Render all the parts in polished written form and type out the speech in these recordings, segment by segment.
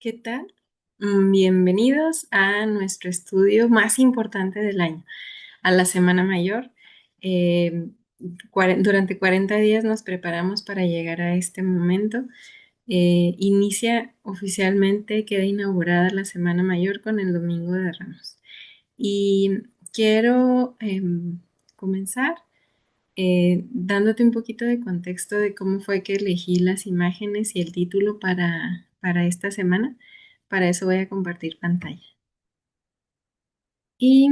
¿Qué tal? Bienvenidos a nuestro estudio más importante del año, a la Semana Mayor. Eh, durante 40 días nos preparamos para llegar a este momento. Inicia oficialmente, queda inaugurada la Semana Mayor con el Domingo de Ramos. Y quiero comenzar dándote un poquito de contexto de cómo fue que elegí las imágenes y el título para esta semana. Para eso voy a compartir pantalla. Y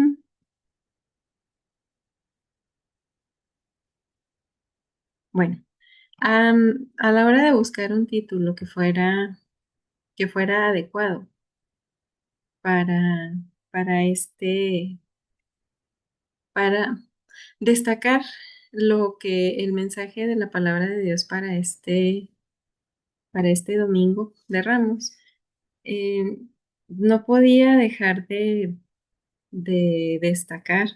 bueno, a la hora de buscar un título que fuera adecuado para, para para destacar lo que el mensaje de la palabra de Dios para este Domingo de Ramos, eh, no podía dejar de destacar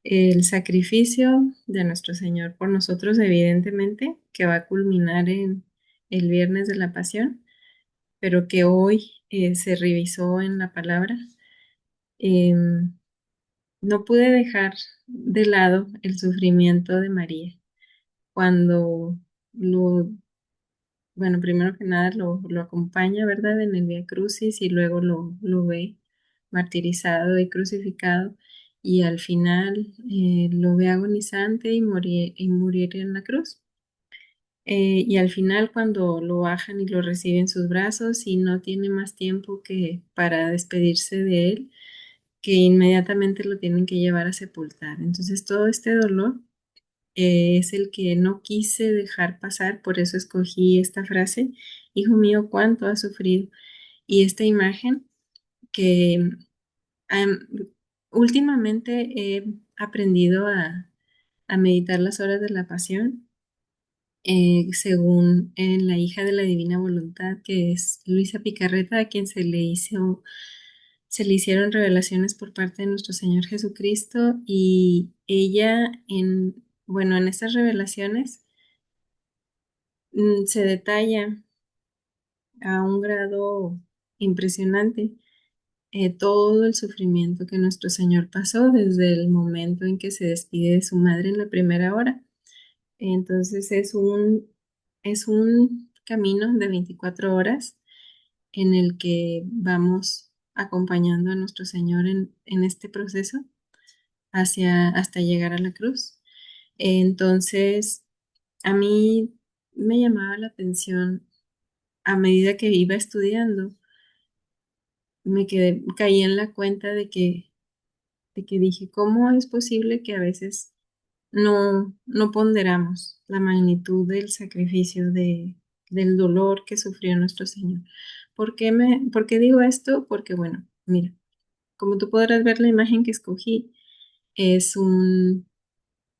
el sacrificio de nuestro Señor por nosotros, evidentemente, que va a culminar en el Viernes de la Pasión, pero que hoy se revisó en la palabra. Em, no pude dejar de lado el sufrimiento de María cuando lo bueno, primero que nada lo acompaña, ¿verdad? En el Vía Crucis y luego lo ve martirizado y crucificado y al final lo ve agonizante y morir en la cruz. Y al final cuando lo bajan y lo reciben en sus brazos y no tiene más tiempo que para despedirse de él, que inmediatamente lo tienen que llevar a sepultar. Entonces todo este dolor es el que no quise dejar pasar, por eso escogí esta frase: Hijo mío, cuánto has sufrido. Y esta imagen que am, últimamente he aprendido a meditar las horas de la pasión, según la hija de la Divina Voluntad, que es Luisa Picarreta, a quien se le hicieron revelaciones por parte de nuestro Señor Jesucristo, y ella bueno, en estas revelaciones se detalla a un grado impresionante todo el sufrimiento que nuestro Señor pasó desde el momento en que se despide de su madre en la primera hora. Entonces es un camino de 24 horas en el que vamos acompañando a nuestro Señor en este proceso hasta llegar a la cruz. Entonces, a mí me llamaba la atención a medida que iba estudiando, caí en la cuenta de que dije, ¿cómo es posible que a veces no ponderamos la magnitud del sacrificio, del dolor que sufrió nuestro Señor? ¿Por qué digo esto? Porque, bueno, mira, como tú podrás ver, la imagen que escogí es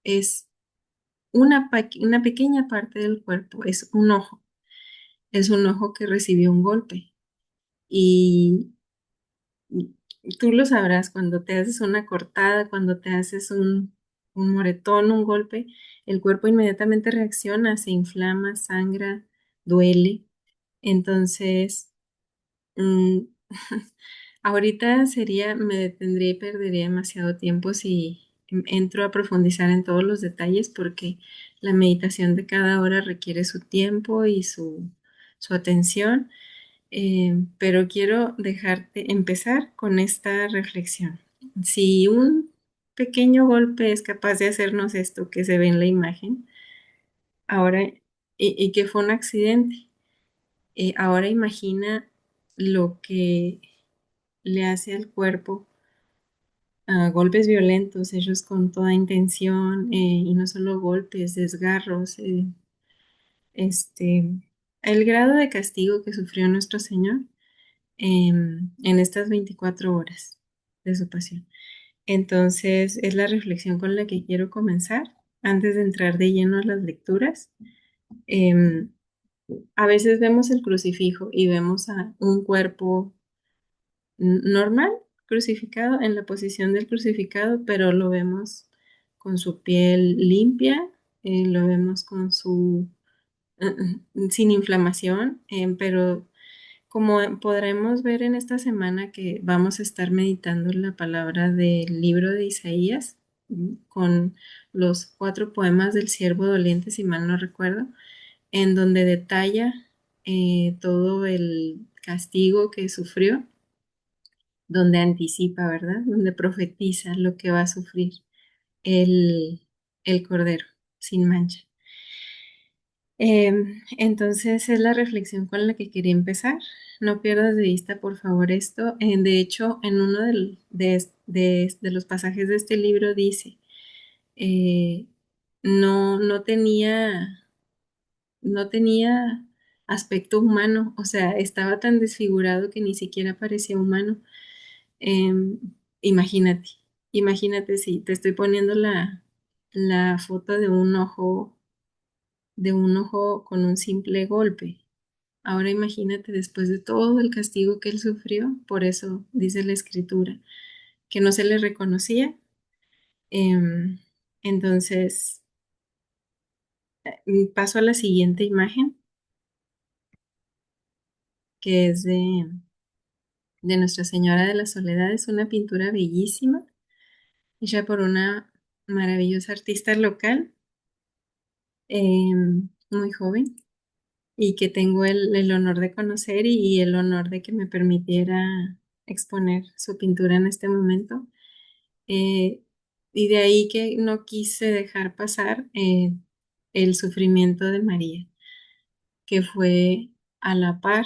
es una pequeña parte del cuerpo, es un ojo que recibió un golpe. Y tú lo sabrás, cuando te haces una cortada, cuando te haces un moretón, un golpe, el cuerpo inmediatamente reacciona, se inflama, sangra, duele. Entonces, mm, ahorita me detendría y perdería demasiado tiempo si entro a profundizar en todos los detalles, porque la meditación de cada hora requiere su tiempo y su atención. Pero quiero empezar con esta reflexión. Si un pequeño golpe es capaz de hacernos esto que se ve en la imagen, ahora, y que fue un accidente, ahora imagina lo que le hace al cuerpo a golpes violentos, hechos con toda intención, y no solo golpes, desgarros, este, el grado de castigo que sufrió nuestro Señor en estas 24 horas de su pasión. Entonces, es la reflexión con la que quiero comenzar antes de entrar de lleno a las lecturas. Em, a veces vemos el crucifijo y vemos a un cuerpo normal, crucificado, en la posición del crucificado, pero lo vemos con su piel limpia, lo vemos sin inflamación, pero Como podremos ver en esta semana que vamos a estar meditando la palabra del libro de Isaías, con los 4 poemas del siervo doliente, si mal no recuerdo, en donde detalla todo el castigo que sufrió, donde anticipa, ¿verdad? Donde profetiza lo que va a sufrir el, el Cordero sin mancha. Entonces es la reflexión con la que quería empezar. No pierdas de vista, por favor, esto. De hecho, en uno de los pasajes de este libro dice, eh, no tenía aspecto humano, o sea, estaba tan desfigurado que ni siquiera parecía humano. Em, imagínate, imagínate si te estoy poniendo la foto de un ojo con un simple golpe. Ahora imagínate después de todo el castigo que él sufrió, por eso dice la escritura, que no se le reconocía. Em, entonces, paso a la siguiente imagen, que es de Nuestra Señora de la Soledad. Es una pintura bellísima, hecha por una maravillosa artista local, muy joven, y que tengo el honor de conocer y el honor de que me permitiera exponer su pintura en este momento. Eh, y de ahí que no quise dejar pasar el sufrimiento de María, que fue a la par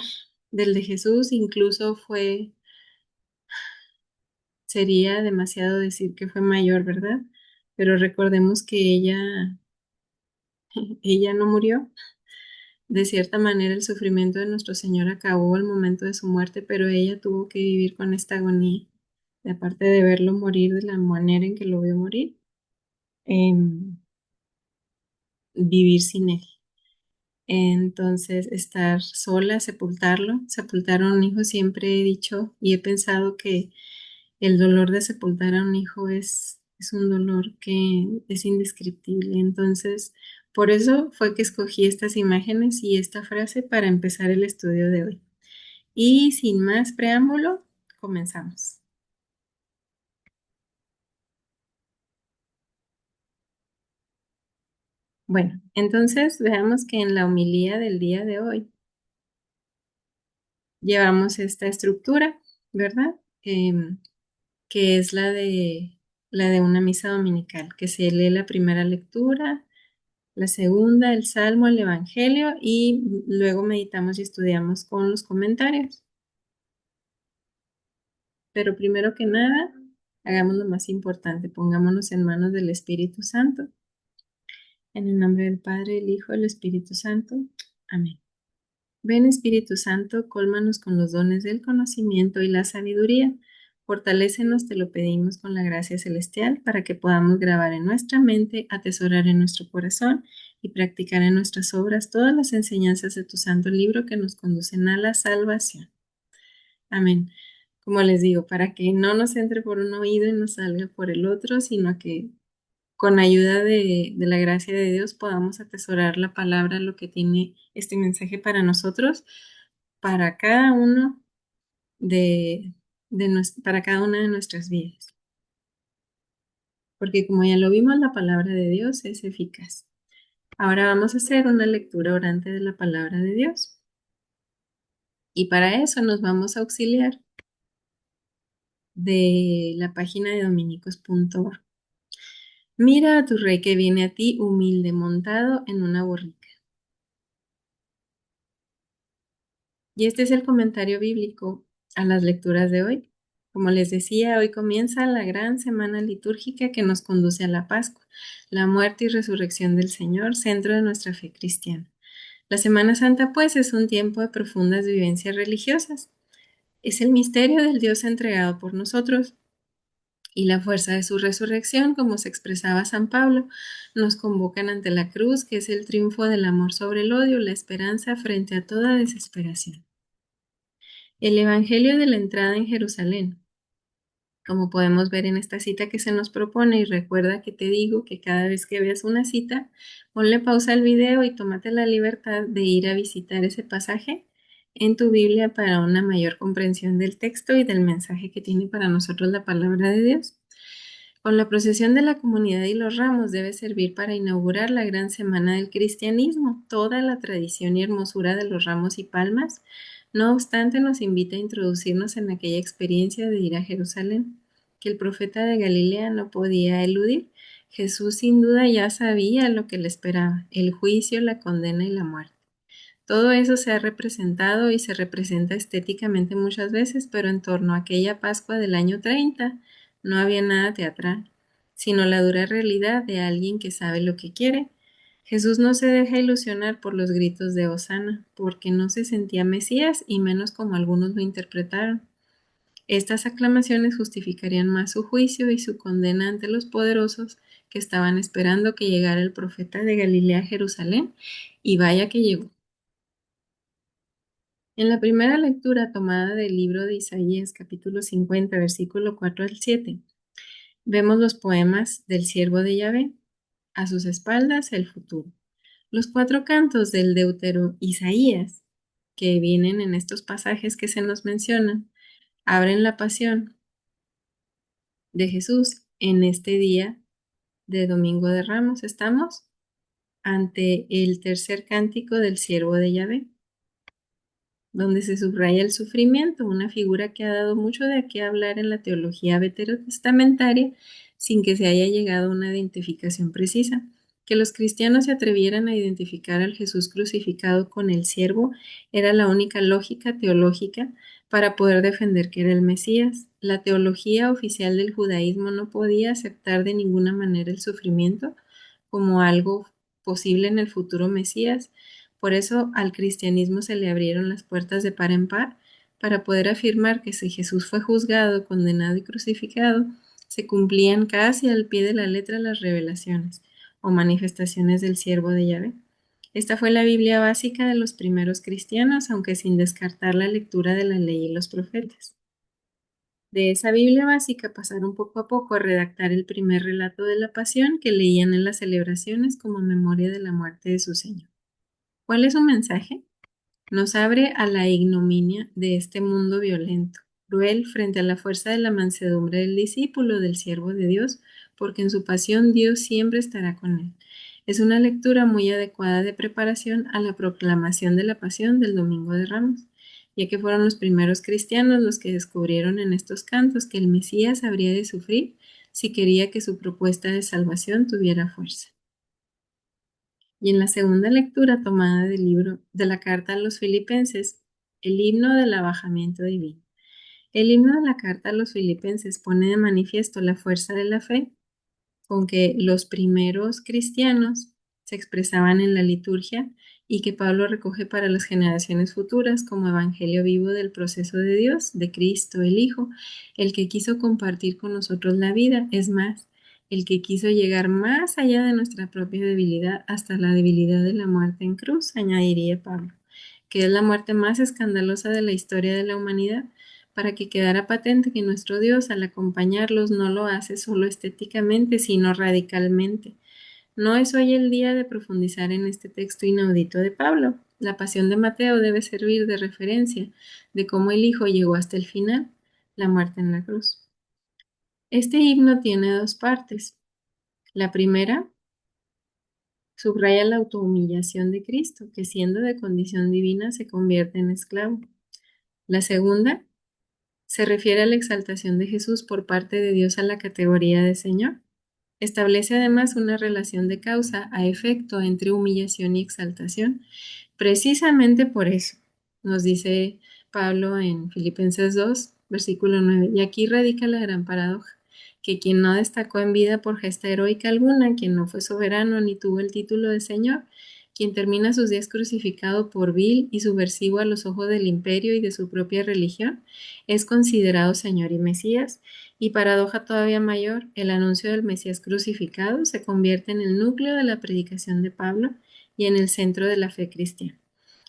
del de Jesús, incluso sería demasiado decir que fue mayor, ¿verdad? Pero recordemos que ella no murió. De cierta manera, el sufrimiento de nuestro Señor acabó al momento de su muerte, pero ella tuvo que vivir con esta agonía, de aparte de verlo morir de la manera en que lo vio morir, vivir sin él. Entonces, estar sola, sepultarlo, sepultar a un hijo, siempre he dicho y he pensado que el dolor de sepultar a un hijo es un dolor que es indescriptible. Entonces, por eso fue que escogí estas imágenes y esta frase para empezar el estudio de hoy. Y sin más preámbulo, comenzamos. Bueno, entonces veamos que en la homilía del día de hoy llevamos esta estructura, ¿verdad? Que es la de una misa dominical, que se lee la primera lectura, la segunda, el Salmo, el Evangelio y luego meditamos y estudiamos con los comentarios. Pero primero que nada, hagamos lo más importante, pongámonos en manos del Espíritu Santo. En el nombre del Padre, el Hijo, y el Espíritu Santo. Amén. Ven Espíritu Santo, cólmanos con los dones del conocimiento y la sabiduría. Fortalécenos, te lo pedimos con la gracia celestial, para que podamos grabar en nuestra mente, atesorar en nuestro corazón y practicar en nuestras obras todas las enseñanzas de tu santo libro que nos conducen a la salvación. Amén. Como les digo, para que no nos entre por un oído y nos salga por el otro, sino que con ayuda de la gracia de Dios podamos atesorar la palabra, lo que tiene este mensaje para nosotros, para cada uno para cada una de nuestras vidas. Porque como ya lo vimos, la palabra de Dios es eficaz. Ahora vamos a hacer una lectura orante de la palabra de Dios. Y para eso nos vamos a auxiliar de la página de dominicos.org. Mira a tu rey que viene a ti humilde montado en una borrica. Y este es el comentario bíblico a las lecturas de hoy. Como les decía, hoy comienza la gran semana litúrgica que nos conduce a la Pascua, la muerte y resurrección del Señor, centro de nuestra fe cristiana. La Semana Santa, pues, es un tiempo de profundas vivencias religiosas. Es el misterio del Dios entregado por nosotros y la fuerza de su resurrección, como se expresaba San Pablo, nos convocan ante la cruz, que es el triunfo del amor sobre el odio, la esperanza frente a toda desesperación. El Evangelio de la entrada en Jerusalén. Como podemos ver en esta cita que se nos propone, y recuerda que te digo que cada vez que veas una cita, ponle pausa al video y tómate la libertad de ir a visitar ese pasaje en tu Biblia para una mayor comprensión del texto y del mensaje que tiene para nosotros la palabra de Dios. Con la procesión de la comunidad y los ramos debe servir para inaugurar la gran semana del cristianismo. Toda la tradición y hermosura de los ramos y palmas, no obstante, nos invita a introducirnos en aquella experiencia de ir a Jerusalén, que el profeta de Galilea no podía eludir. Jesús sin duda ya sabía lo que le esperaba, el juicio, la condena y la muerte. Todo eso se ha representado y se representa estéticamente muchas veces, pero en torno a aquella Pascua del año 30 no había nada teatral, sino la dura realidad de alguien que sabe lo que quiere. Jesús no se deja ilusionar por los gritos de Hosana, porque no se sentía Mesías y menos como algunos lo interpretaron. Estas aclamaciones justificarían más su juicio y su condena ante los poderosos que estaban esperando que llegara el profeta de Galilea a Jerusalén, y vaya que llegó. En la primera lectura tomada del libro de Isaías, capítulo 50, versículo 4 al 7, vemos los poemas del siervo de Yahvé, a sus espaldas el futuro. Los cuatro cantos del Deutero Isaías, que vienen en estos pasajes que se nos mencionan, abren la pasión de Jesús en este día de Domingo de Ramos. Estamos ante el tercer cántico del siervo de Yahvé, donde se subraya el sufrimiento, una figura que ha dado mucho de qué hablar en la teología veterotestamentaria sin que se haya llegado a una identificación precisa. Que los cristianos se atrevieran a identificar al Jesús crucificado con el siervo era la única lógica teológica para poder defender que era el Mesías. La teología oficial del judaísmo no podía aceptar de ninguna manera el sufrimiento como algo posible en el futuro Mesías. Por eso al cristianismo se le abrieron las puertas de par en par para poder afirmar que si Jesús fue juzgado, condenado y crucificado, se cumplían casi al pie de la letra las revelaciones o manifestaciones del siervo de Yahvé. Esta fue la Biblia básica de los primeros cristianos, aunque sin descartar la lectura de la ley y los profetas. De esa Biblia básica pasaron poco a poco a redactar el primer relato de la pasión que leían en las celebraciones como memoria de la muerte de su Señor. ¿Cuál es su mensaje? Nos abre a la ignominia de este mundo violento, cruel frente a la fuerza de la mansedumbre del discípulo, del siervo de Dios, porque en su pasión Dios siempre estará con él. Es una lectura muy adecuada de preparación a la proclamación de la pasión del Domingo de Ramos, ya que fueron los primeros cristianos los que descubrieron en estos cantos que el Mesías habría de sufrir si quería que su propuesta de salvación tuviera fuerza. Y en la segunda lectura tomada del libro de la carta a los Filipenses, el himno del abajamiento divino. El himno de la carta a los Filipenses pone de manifiesto la fuerza de la fe con que los primeros cristianos se expresaban en la liturgia y que Pablo recoge para las generaciones futuras como evangelio vivo del proceso de Dios, de Cristo, el Hijo, el que quiso compartir con nosotros la vida, es más, el que quiso llegar más allá de nuestra propia debilidad hasta la debilidad de la muerte en cruz, añadiría Pablo, que es la muerte más escandalosa de la historia de la humanidad, para que quedara patente que nuestro Dios al acompañarlos no lo hace solo estéticamente, sino radicalmente. No es hoy el día de profundizar en este texto inaudito de Pablo. La pasión de Mateo debe servir de referencia de cómo el Hijo llegó hasta el final, la muerte en la cruz. Este himno tiene dos partes. La primera subraya la autohumillación de Cristo, que siendo de condición divina se convierte en esclavo. La segunda se refiere a la exaltación de Jesús por parte de Dios a la categoría de Señor. Establece además una relación de causa a efecto entre humillación y exaltación. Precisamente por eso, nos dice Pablo en Filipenses 2, versículo 9, y aquí radica la gran paradoja, que quien no destacó en vida por gesta heroica alguna, quien no fue soberano ni tuvo el título de Señor, quien termina sus días crucificado por vil y subversivo a los ojos del imperio y de su propia religión, es considerado Señor y Mesías, y paradoja todavía mayor, el anuncio del Mesías crucificado se convierte en el núcleo de la predicación de Pablo y en el centro de la fe cristiana.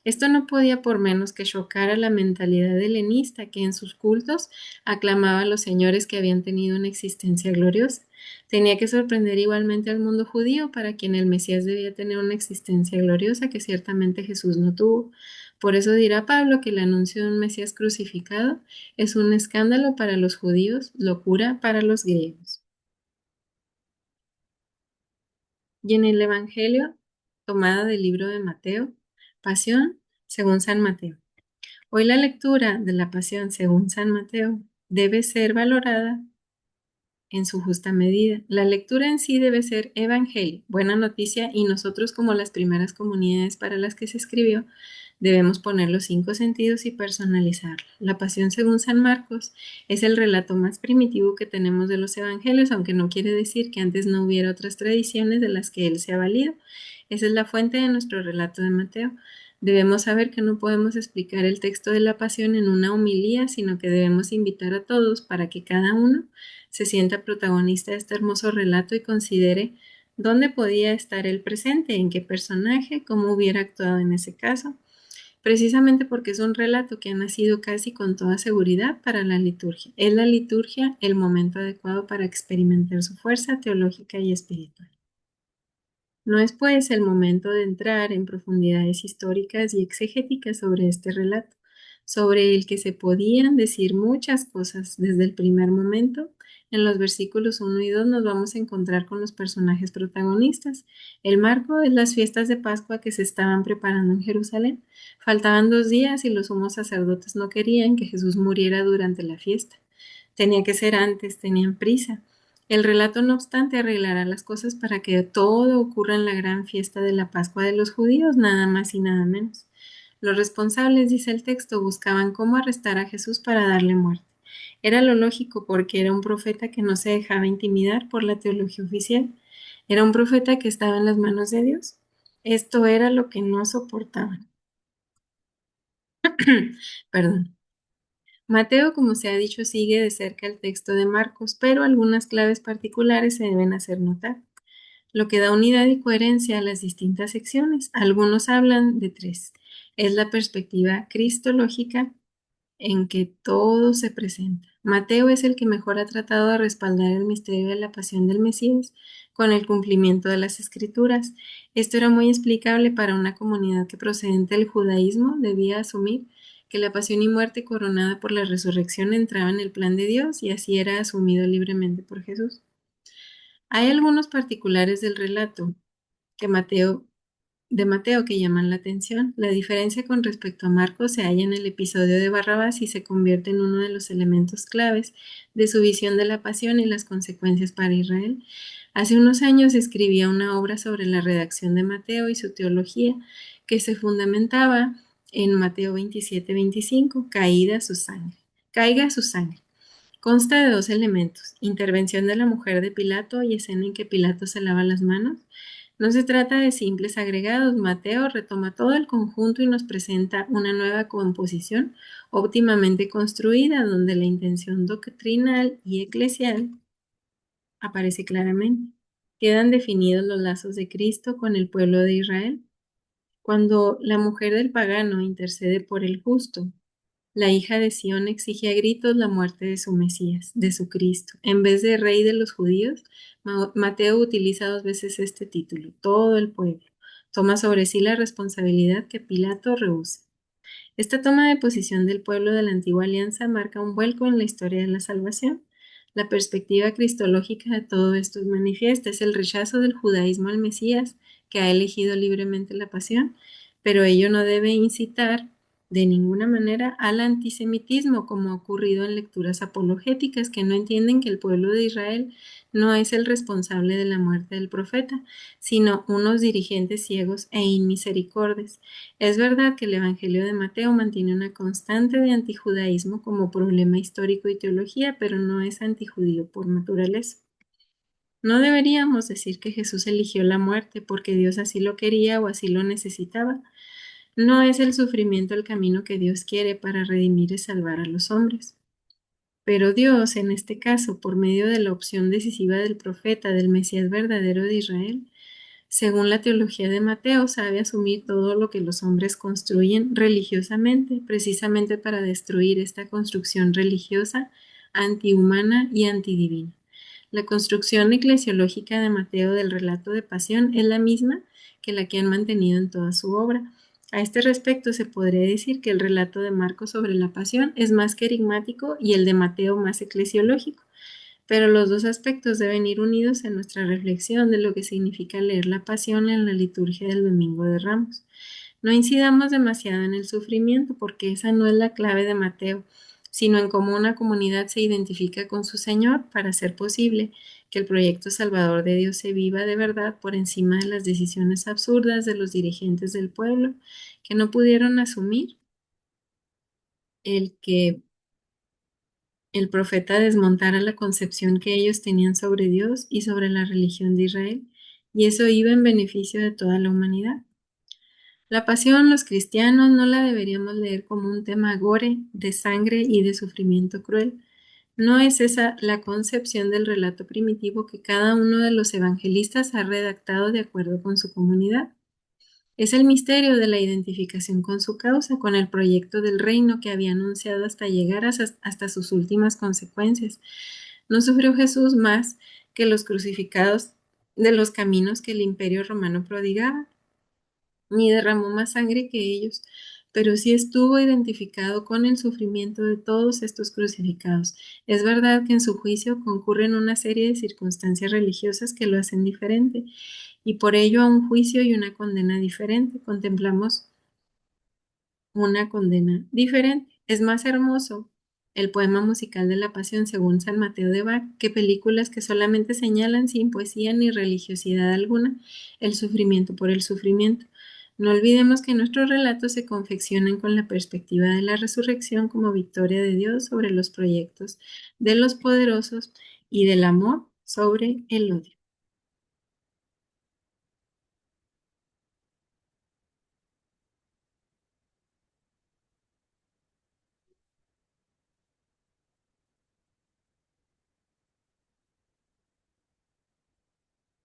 Esto no podía por menos que chocar a la mentalidad helenista que en sus cultos aclamaba a los señores que habían tenido una existencia gloriosa. Tenía que sorprender igualmente al mundo judío para quien el Mesías debía tener una existencia gloriosa que ciertamente Jesús no tuvo, Por eso dirá Pablo que el anuncio de un Mesías crucificado es un escándalo para los judíos, locura para los griegos. Y en el Evangelio, tomada del libro de Mateo, Pasión según San Mateo. Hoy la lectura de la Pasión según San Mateo debe ser valorada en su justa medida. La lectura en sí debe ser evangelio, buena noticia, y nosotros como las primeras comunidades para las que se escribió, debemos poner los cinco sentidos y personalizarla. La Pasión según San Marcos es el relato más primitivo que tenemos de los evangelios, aunque no quiere decir que antes no hubiera otras tradiciones de las que él se ha valido. Esa es la fuente de nuestro relato de Mateo. Debemos saber que no podemos explicar el texto de la Pasión en una homilía, sino que debemos invitar a todos para que cada uno se sienta protagonista de este hermoso relato y considere dónde podía estar el presente, en qué personaje, cómo hubiera actuado en ese caso, precisamente porque es un relato que ha nacido casi con toda seguridad para la liturgia. Es la liturgia el momento adecuado para experimentar su fuerza teológica y espiritual. No es pues el momento de entrar en profundidades históricas y exegéticas sobre este relato, sobre el que se podían decir muchas cosas desde el primer momento. En los versículos 1 y 2 nos vamos a encontrar con los personajes protagonistas. El marco es las fiestas de Pascua que se estaban preparando en Jerusalén. Faltaban 2 días y los sumos sacerdotes no querían que Jesús muriera durante la fiesta. Tenía que ser antes, tenían prisa. El relato, no obstante, arreglará las cosas para que todo ocurra en la gran fiesta de la Pascua de los judíos, nada más y nada menos. Los responsables, dice el texto, buscaban cómo arrestar a Jesús para darle muerte. Era lo lógico porque era un profeta que no se dejaba intimidar por la teología oficial. Era un profeta que estaba en las manos de Dios. Esto era lo que no soportaban. Perdón. Mateo, como se ha dicho, sigue de cerca el texto de Marcos, pero algunas claves particulares se deben hacer notar, lo que da unidad y coherencia a las distintas secciones. Algunos hablan de tres. Es la perspectiva cristológica en que todo se presenta. Mateo es el que mejor ha tratado de respaldar el misterio de la pasión del Mesías con el cumplimiento de las escrituras. Esto era muy explicable para una comunidad que procedente del judaísmo debía asumir que la pasión y muerte coronada por la resurrección entraba en el plan de Dios y así era asumido libremente por Jesús. Hay algunos particulares del relato que Mateo que llaman la atención. La diferencia con respecto a Marcos se halla en el episodio de Barrabás y se convierte en uno de los elementos claves de su visión de la pasión y las consecuencias para Israel. Hace unos años escribía una obra sobre la redacción de Mateo y su teología que se fundamentaba en Mateo 27-25, caiga su sangre. Consta de dos elementos, intervención de la mujer de Pilato y escena en que Pilato se lava las manos. No se trata de simples agregados. Mateo retoma todo el conjunto y nos presenta una nueva composición óptimamente construida, donde la intención doctrinal y eclesial aparece claramente. Quedan definidos los lazos de Cristo con el pueblo de Israel. Cuando la mujer del pagano intercede por el justo, la hija de Sión exige a gritos la muerte de su Mesías, de su Cristo. En vez de rey de los judíos, Mateo utiliza 2 veces este título, todo el pueblo. Toma sobre sí la responsabilidad que Pilato rehúsa. Esta toma de posición del pueblo de la antigua alianza marca un vuelco en la historia de la salvación. La perspectiva cristológica de todo esto es manifiesta, es el rechazo del judaísmo al Mesías, que ha elegido libremente la pasión, pero ello no debe incitar de ninguna manera al antisemitismo, como ha ocurrido en lecturas apologéticas que no entienden que el pueblo de Israel no es el responsable de la muerte del profeta, sino unos dirigentes ciegos e inmisericordes. Es verdad que el Evangelio de Mateo mantiene una constante de antijudaísmo como problema histórico y teología, pero no es antijudío por naturaleza. No deberíamos decir que Jesús eligió la muerte porque Dios así lo quería o así lo necesitaba. No es el sufrimiento el camino que Dios quiere para redimir y salvar a los hombres. Pero Dios, en este caso, por medio de la opción decisiva del profeta, del Mesías verdadero de Israel, según la teología de Mateo, sabe asumir todo lo que los hombres construyen religiosamente, precisamente para destruir esta construcción religiosa, antihumana y antidivina. La construcción eclesiológica de Mateo del relato de pasión es la misma que la que han mantenido en toda su obra. A este respecto, se podría decir que el relato de Marcos sobre la pasión es más querigmático y el de Mateo más eclesiológico, pero los dos aspectos deben ir unidos en nuestra reflexión de lo que significa leer la pasión en la liturgia del Domingo de Ramos. No incidamos demasiado en el sufrimiento porque esa no es la clave de Mateo, sino en cómo una comunidad se identifica con su Señor para hacer posible que el proyecto salvador de Dios se viva de verdad por encima de las decisiones absurdas de los dirigentes del pueblo que no pudieron asumir el que el profeta desmontara la concepción que ellos tenían sobre Dios y sobre la religión de Israel, y eso iba en beneficio de toda la humanidad. La pasión, los cristianos no la deberíamos leer como un tema gore, de sangre y de sufrimiento cruel. No es esa la concepción del relato primitivo que cada uno de los evangelistas ha redactado de acuerdo con su comunidad. Es el misterio de la identificación con su causa, con el proyecto del reino que había anunciado hasta llegar hasta sus últimas consecuencias. No sufrió Jesús más que los crucificados de los caminos que el imperio romano prodigaba, ni derramó más sangre que ellos, pero sí estuvo identificado con el sufrimiento de todos estos crucificados. Es verdad que en su juicio concurren una serie de circunstancias religiosas que lo hacen diferente, y por ello a un juicio y una condena diferente. Contemplamos una condena diferente. Es más hermoso el poema musical de la Pasión según San Mateo de Bach que películas que solamente señalan sin poesía ni religiosidad alguna el sufrimiento por el sufrimiento. No olvidemos que nuestros relatos se confeccionan con la perspectiva de la resurrección como victoria de Dios sobre los proyectos de los poderosos y del amor sobre el odio.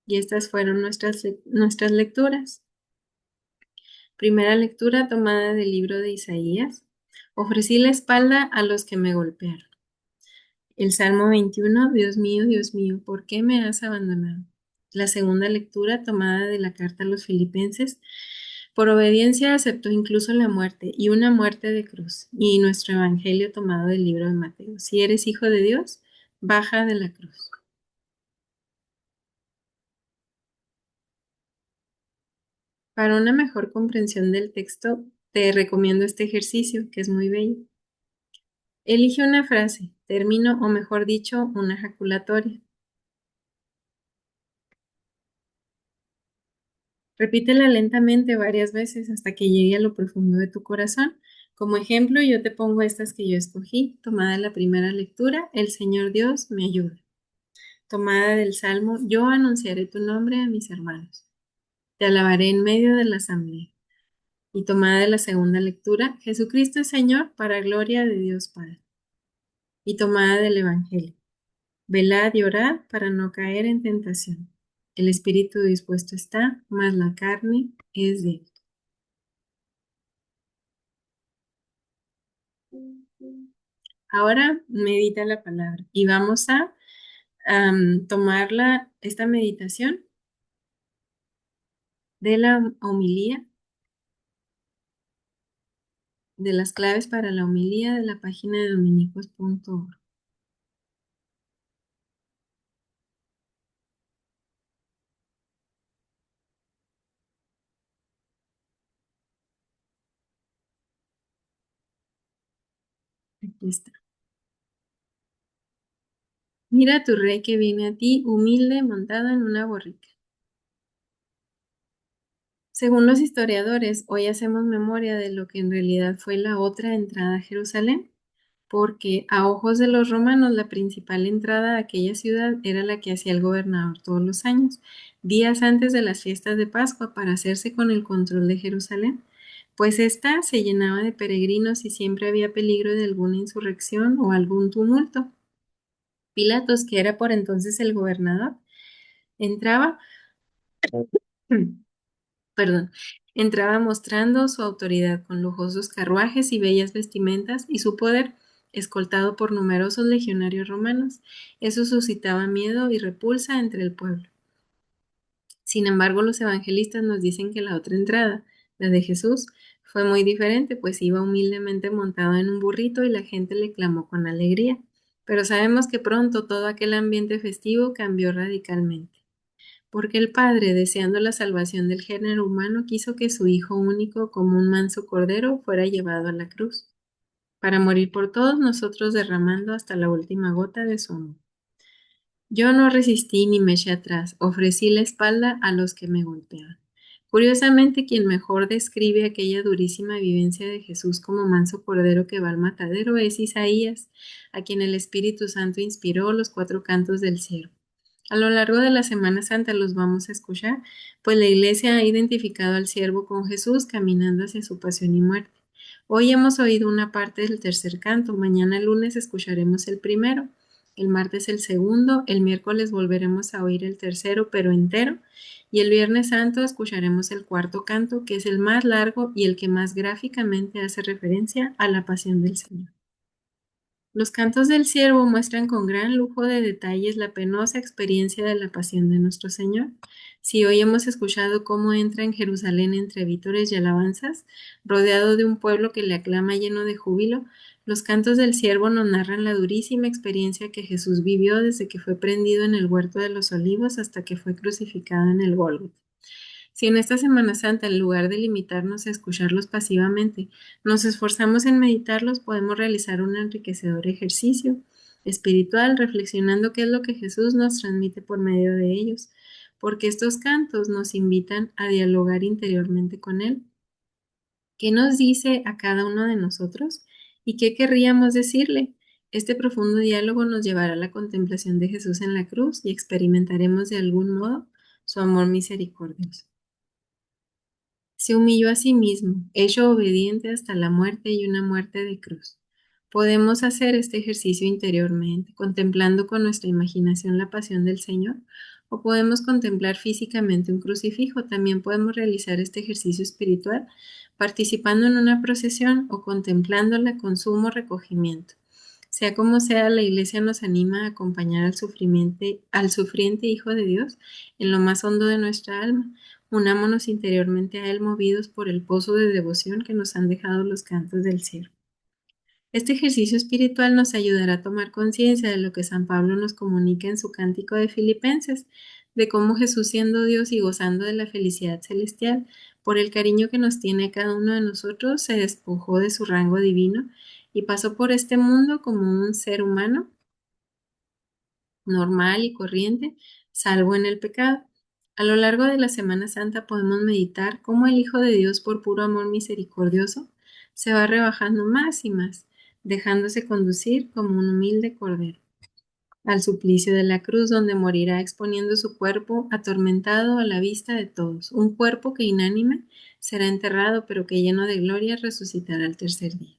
Y estas fueron nuestras lecturas. Primera lectura tomada del libro de Isaías. Ofrecí la espalda a los que me golpearon. El Salmo 21, Dios mío, ¿por qué me has abandonado? La segunda lectura tomada de la carta a los Filipenses. Por obediencia aceptó incluso la muerte y una muerte de cruz. Y nuestro evangelio tomado del libro de Mateo. Si eres hijo de Dios, baja de la cruz. Para una mejor comprensión del texto, te recomiendo este ejercicio, que es muy bello. Elige una frase, término o mejor dicho, una ejaculatoria. Repítela lentamente varias veces hasta que llegue a lo profundo de tu corazón. Como ejemplo, yo te pongo estas que yo escogí, tomada la primera lectura, el Señor Dios me ayuda. Tomada del Salmo, yo anunciaré tu nombre a mis hermanos. Te alabaré en medio de la asamblea. Y tomada de la segunda lectura, Jesucristo es Señor para gloria de Dios Padre. Y tomada del Evangelio. Velad y orad para no caer en tentación. El espíritu dispuesto está, mas la carne es débil. Ahora medita la palabra y vamos a tomar esta meditación de la homilía, de las claves para la homilía de la página de dominicos.org. Aquí está. Mira a tu rey que viene a ti, humilde, montado en una borrica. Según los historiadores, hoy hacemos memoria de lo que en realidad fue la otra entrada a Jerusalén, porque a ojos de los romanos la principal entrada a aquella ciudad era la que hacía el gobernador todos los años, días antes de las fiestas de Pascua, para hacerse con el control de Jerusalén, pues ésta se llenaba de peregrinos y siempre había peligro de alguna insurrección o algún tumulto. Pilatos, que era por entonces el gobernador, entraba perdón, entraba mostrando su autoridad con lujosos carruajes y bellas vestimentas y su poder, escoltado por numerosos legionarios romanos. Eso suscitaba miedo y repulsa entre el pueblo. Sin embargo, los evangelistas nos dicen que la otra entrada, la de Jesús, Fue muy diferente, pues iba humildemente montado en un burrito y la gente le clamó con alegría. Pero sabemos que pronto todo aquel ambiente festivo cambió radicalmente, porque el Padre, deseando la salvación del género humano, quiso que su Hijo único, como un manso cordero, fuera llevado a la cruz, para morir por todos nosotros derramando hasta la última gota de su amor. Yo no resistí ni me eché atrás, ofrecí la espalda a los que me golpeaban. Curiosamente, quien mejor describe aquella durísima vivencia de Jesús como manso cordero que va al matadero es Isaías, a quien el Espíritu Santo inspiró los cuatro cantos del cielo. A lo largo de la Semana Santa los vamos a escuchar, pues la Iglesia ha identificado al siervo con Jesús caminando hacia su pasión y muerte. Hoy hemos oído una parte del tercer canto, mañana lunes escucharemos el primero, el martes el segundo, el miércoles volveremos a oír el tercero, pero entero, y el Viernes Santo escucharemos el cuarto canto, que es el más largo y el que más gráficamente hace referencia a la pasión del Señor. Los cantos del siervo muestran con gran lujo de detalles la penosa experiencia de la pasión de nuestro Señor. Si hoy hemos escuchado cómo entra en Jerusalén entre vítores y alabanzas, rodeado de un pueblo que le aclama lleno de júbilo, los cantos del siervo nos narran la durísima experiencia que Jesús vivió desde que fue prendido en el huerto de los olivos hasta que fue crucificado en el Gólgota. Si en esta Semana Santa, en lugar de limitarnos a escucharlos pasivamente, nos esforzamos en meditarlos, podemos realizar un enriquecedor ejercicio espiritual, reflexionando qué es lo que Jesús nos transmite por medio de ellos, porque estos cantos nos invitan a dialogar interiormente con Él. ¿Qué nos dice a cada uno de nosotros? ¿Y qué querríamos decirle? Este profundo diálogo nos llevará a la contemplación de Jesús en la cruz y experimentaremos de algún modo su amor misericordioso. Se humilló a sí mismo, hecho obediente hasta la muerte y una muerte de cruz. Podemos hacer este ejercicio interiormente, contemplando con nuestra imaginación la pasión del Señor, o podemos contemplar físicamente un crucifijo. También podemos realizar este ejercicio espiritual participando en una procesión o contemplándola con sumo recogimiento. Sea como sea, la Iglesia nos anima a acompañar al sufriente Hijo de Dios en lo más hondo de nuestra alma. Unámonos interiormente a Él, movidos por el pozo de devoción que nos han dejado los cantos del cielo. Este ejercicio espiritual nos ayudará a tomar conciencia de lo que San Pablo nos comunica en su cántico de Filipenses, de cómo Jesús, siendo Dios y gozando de la felicidad celestial, por el cariño que nos tiene a cada uno de nosotros, se despojó de su rango divino y pasó por este mundo como un ser humano normal y corriente, salvo en el pecado. A lo largo de la Semana Santa podemos meditar cómo el Hijo de Dios, por puro amor misericordioso, se va rebajando más y más, dejándose conducir como un humilde cordero al suplicio de la cruz, donde morirá exponiendo su cuerpo atormentado a la vista de todos, un cuerpo que inánime será enterrado, pero que lleno de gloria resucitará al tercer día.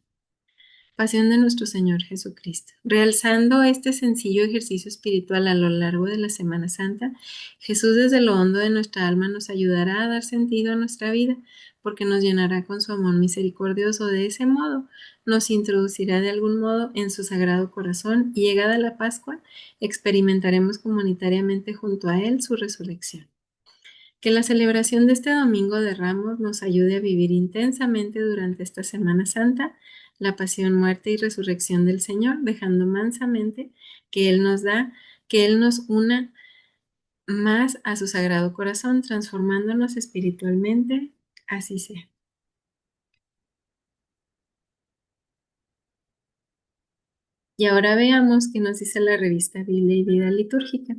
Pasión de nuestro Señor Jesucristo. Realzando este sencillo ejercicio espiritual a lo largo de la Semana Santa, Jesús desde lo hondo de nuestra alma nos ayudará a dar sentido a nuestra vida, porque nos llenará con su amor misericordioso. De ese modo, nos introducirá de algún modo en su sagrado corazón y llegada la Pascua, experimentaremos comunitariamente junto a Él su resurrección. Que la celebración de este Domingo de Ramos nos ayude a vivir intensamente durante esta Semana Santa la pasión, muerte y resurrección del Señor, dejando mansamente que Él nos da, que Él nos una más a su sagrado corazón, transformándonos espiritualmente. Así sea. Y ahora veamos qué nos dice la revista Biblia y Vida Litúrgica.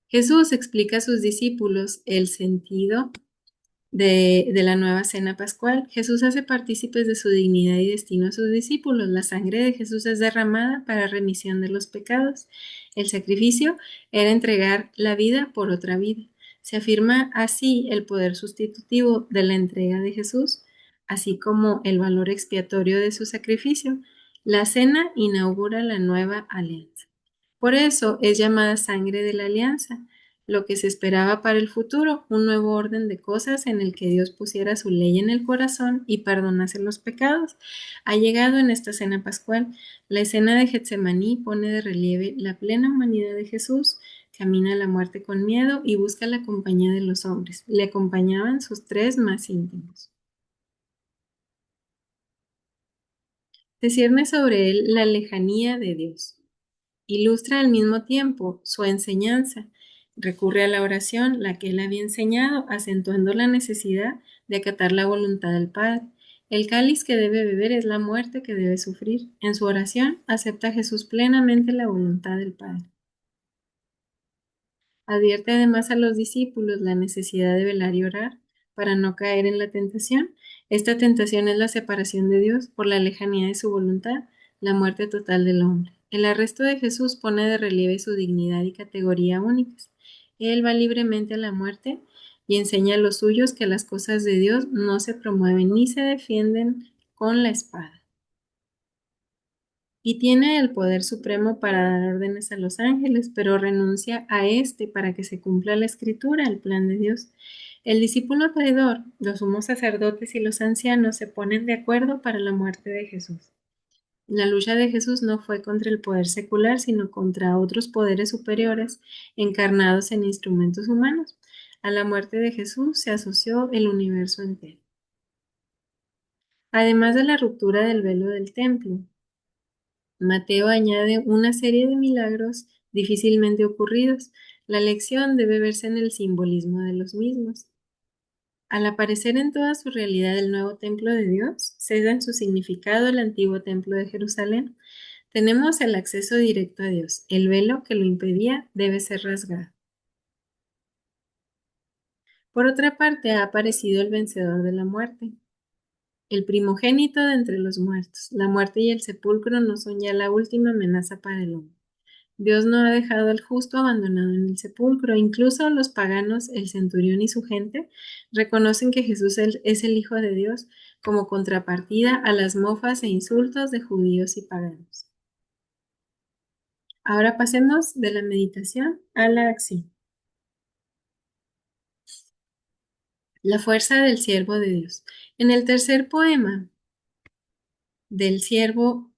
Jesús explica a sus discípulos el sentido de la nueva cena pascual. Jesús hace partícipes de su dignidad y destino a sus discípulos. La sangre de Jesús es derramada para remisión de los pecados. El sacrificio era entregar la vida por otra vida. Se afirma así el poder sustitutivo de la entrega de Jesús, así como el valor expiatorio de su sacrificio. La cena inaugura la nueva alianza. Por eso es llamada sangre de la alianza, lo que se esperaba para el futuro, un nuevo orden de cosas en el que Dios pusiera su ley en el corazón y perdonase los pecados. Ha llegado en esta cena pascual. La escena de Getsemaní pone de relieve la plena humanidad de Jesús. Camina a la muerte con miedo y busca la compañía de los hombres. Le acompañaban sus tres más íntimos. Se cierne sobre él la lejanía de Dios. Ilustra al mismo tiempo su enseñanza. Recurre a la oración, la que él había enseñado, acentuando la necesidad de acatar la voluntad del Padre. El cáliz que debe beber es la muerte que debe sufrir. En su oración acepta Jesús plenamente la voluntad del Padre. Advierte además a los discípulos la necesidad de velar y orar para no caer en la tentación. Esta tentación es la separación de Dios por la lejanía de su voluntad, la muerte total del hombre. El arresto de Jesús pone de relieve su dignidad y categoría únicas. Él va libremente a la muerte y enseña a los suyos que las cosas de Dios no se promueven ni se defienden con la espada. Y tiene el poder supremo para dar órdenes a los ángeles, pero renuncia a éste para que se cumpla la escritura, el plan de Dios. El discípulo traidor, los sumos sacerdotes y los ancianos se ponen de acuerdo para la muerte de Jesús. La lucha de Jesús no fue contra el poder secular, sino contra otros poderes superiores encarnados en instrumentos humanos. A la muerte de Jesús se asoció el universo entero. Además de la ruptura del velo del templo, Mateo añade una serie de milagros difícilmente ocurridos. La lección debe verse en el simbolismo de los mismos. Al aparecer en toda su realidad el nuevo templo de Dios, ceda en su significado el antiguo templo de Jerusalén. Tenemos el acceso directo a Dios. El velo que lo impedía debe ser rasgado. Por otra parte, ha aparecido el vencedor de la muerte, el primogénito de entre los muertos. La muerte y el sepulcro no son ya la última amenaza para el hombre. Dios no ha dejado al justo abandonado en el sepulcro. Incluso los paganos, el centurión y su gente, reconocen que Jesús es el Hijo de Dios como contrapartida a las mofas e insultos de judíos y paganos. Ahora pasemos de la meditación a la acción. La fuerza del siervo de Dios. En el tercer poema del siervo,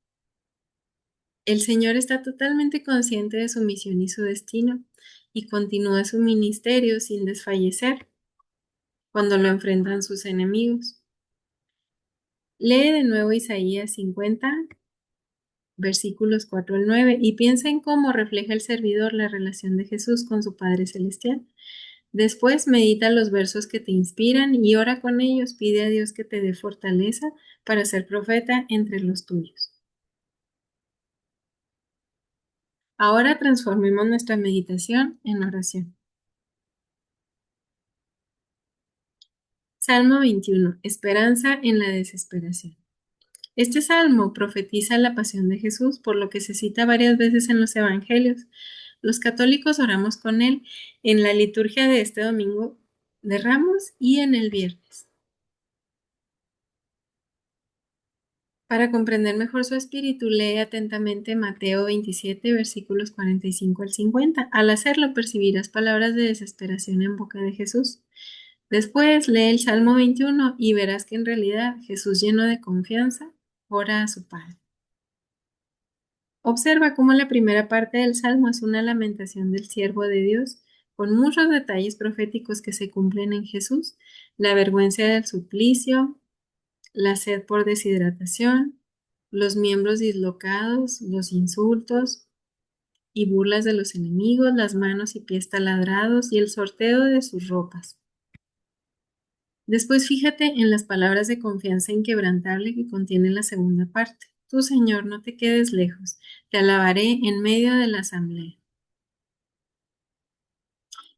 el Señor está totalmente consciente de su misión y su destino y continúa su ministerio sin desfallecer cuando lo enfrentan sus enemigos. Lee de nuevo Isaías 50, versículos 4 al 9, y piensa en cómo refleja el servidor la relación de Jesús con su Padre Celestial. Después medita los versos que te inspiran y ora con ellos. Pide a Dios que te dé fortaleza para ser profeta entre los tuyos. Ahora transformemos nuestra meditación en oración. Salmo 21. Esperanza en la desesperación. Este salmo profetiza la pasión de Jesús, por lo que se cita varias veces en los evangelios. Los católicos oramos con él en la liturgia de este domingo de Ramos y en el viernes. Para comprender mejor su espíritu, lee atentamente Mateo 27, versículos 45 al 50. Al hacerlo, percibirás palabras de desesperación en boca de Jesús. Después, lee el Salmo 21 y verás que en realidad Jesús, lleno de confianza, ora a su Padre. Observa cómo la primera parte del Salmo es una lamentación del siervo de Dios, con muchos detalles proféticos que se cumplen en Jesús: la vergüenza del suplicio, la sed por deshidratación, los miembros dislocados, los insultos y burlas de los enemigos, las manos y pies taladrados y el sorteo de sus ropas. Después fíjate en las palabras de confianza inquebrantable que contiene la segunda parte. Tú, Señor, no te quedes lejos, te alabaré en medio de la asamblea.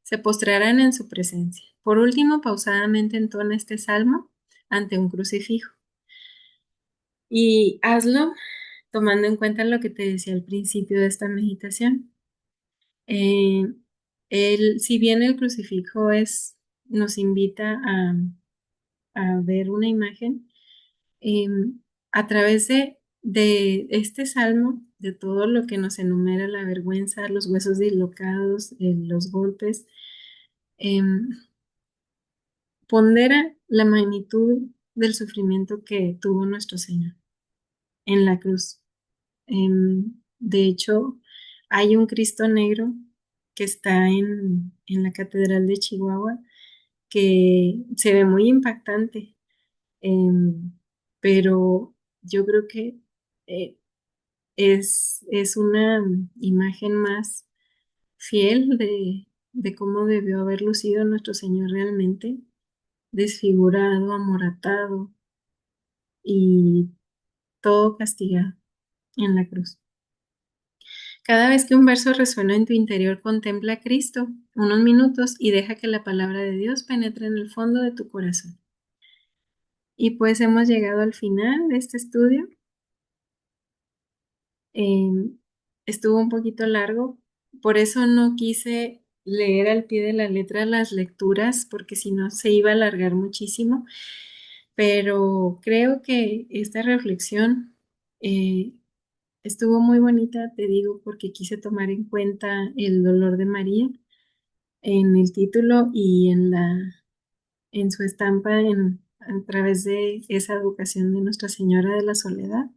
Se postrarán en su presencia. Por último, pausadamente entona este salmo ante un crucifijo. Y hazlo tomando en cuenta lo que te decía al principio de esta meditación. Eh, si bien el crucifijo nos invita a ver una imagen, eh, a través de este salmo, de todo lo que nos enumera la vergüenza, los huesos dislocados, los golpes, eh, pondera la magnitud del sufrimiento que tuvo nuestro Señor en la cruz. De hecho, hay un Cristo negro que está en la Catedral de Chihuahua que se ve muy impactante, pero yo creo que eh, es una imagen más fiel de cómo debió haber lucido nuestro Señor realmente, desfigurado, amoratado y todo castigado en la cruz. Cada vez que un verso resuena en tu interior, contempla a Cristo unos minutos y deja que la palabra de Dios penetre en el fondo de tu corazón. Y pues hemos llegado al final de este estudio. Eh, Estuvo un poquito largo, por eso no quise leer al pie de la letra las lecturas, porque si no se iba a alargar muchísimo, pero creo que esta reflexión eh, estuvo muy bonita, te digo, porque quise tomar en cuenta el dolor de María en el título y en su estampa a través de esa educación de Nuestra Señora de la Soledad.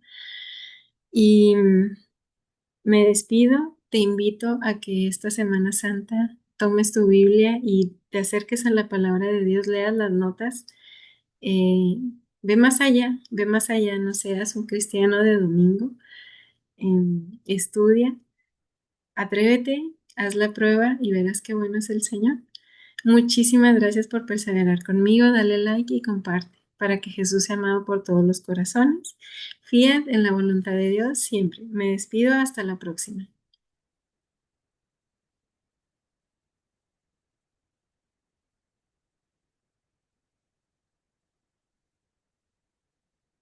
Y me despido, te invito a que esta Semana Santa tomes tu Biblia y te acerques a la palabra de Dios, leas las notas, eh, ve más allá, no seas un cristiano de domingo, estudia, atrévete, haz la prueba y verás qué bueno es el Señor. Muchísimas gracias por perseverar conmigo, dale like y comparte para que Jesús sea amado por todos los corazones. Fiat en la voluntad de Dios siempre. Me despido, hasta la próxima.